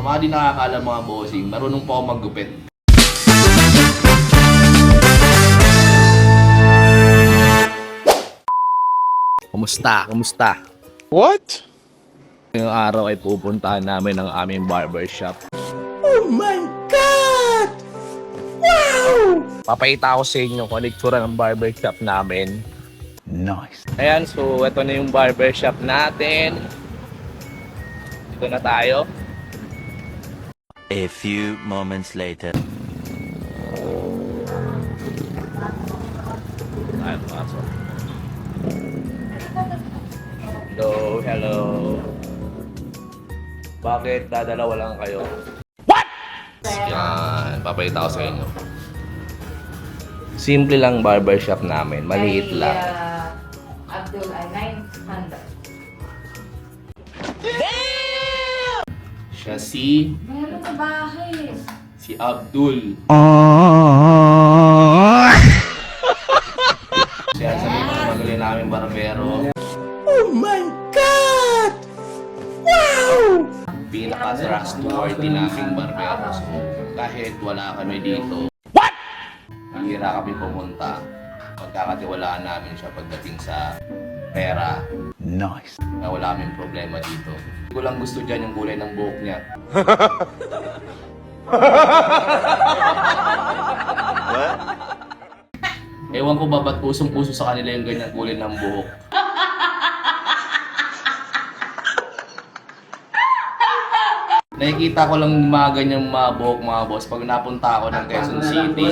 Sa mga di nakakaalam mga bossing, marunong po ako maggupit. Kumusta? Kumusta? What? Ngayong araw ay pupuntahan namin ang aming barbershop. Oh my God! Wow! Papakita ko sa inyo kung ano itsura ng barbershop namin. Nice. Ayan, so ito na yung barbershop natin. Dito na tayo. A few moments later. Tayo pasok. Hello, hello. Bakit dadalawa lang kayo? What? Yan, papakita ko sa inyo. Simple lang barbershop namin, maliit lang. Abdul ay 900. Siya si Meron sa bahay. Abdul. Siya sa mga magaling namin barbero. Oh my God! Wow! Pinaka-trustworthy naming barbero. So, kahit wala kami dito, hihira kami pumunta. Pagkakatiwalaan namin siya pagdating sa pera. Nice. Na wala kaming problema dito. Hindi ko lang gusto dyan yung kulay ng buhok niya. Ewan ko ba ba't usong-uso sa kanila yung ganyan kulay ng buhok. Nakikita ko lang mga ganyang mga buhok mga boss pag napunta ako ng Quezon City.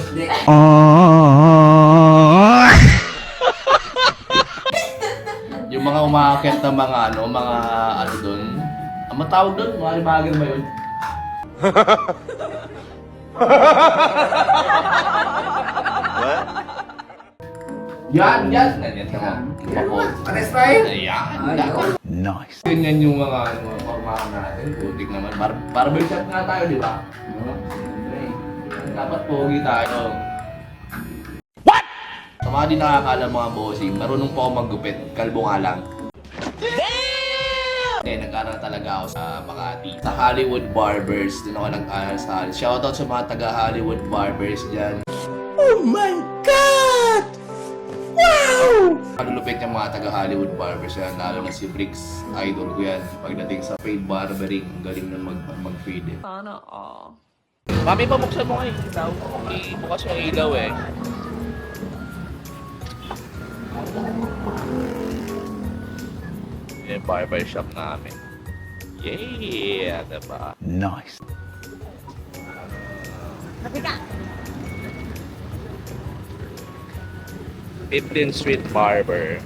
Yung mga umaakit na mga ano doon. Ang matawag doon, mga limagan ba yun? Yan! Ganyan naman. Pares tayo? Ayan! Nice. Ganyan yung mga formahan natin. Putik naman. Barbershop nga tayo, di ba? Dapat pogi tayo. What? Sa mga di nakakaalam mga bossing, marunong po ako maggupit. Kalbo nga lang. Nag-aral talaga ako sa Makati. Sa Hollywood Barbers, doon ako nag-aral sa Hollywood. Shoutout sa mga taga-Hollywood Barbers dyan. Oh my God! Wow! Malulupit yung mga taga-Hollywood Barbers yan, lalo na si Briggs. Idol ko yan. Pagdating sa fade barbering, galing na mag-fade eh. Sana all. Mami, pabuksan mo kayo ilaw. Bukas yung ilaw eh. Yung barbershop namin. Yeah! Diba? Nice. 15th Street Barber.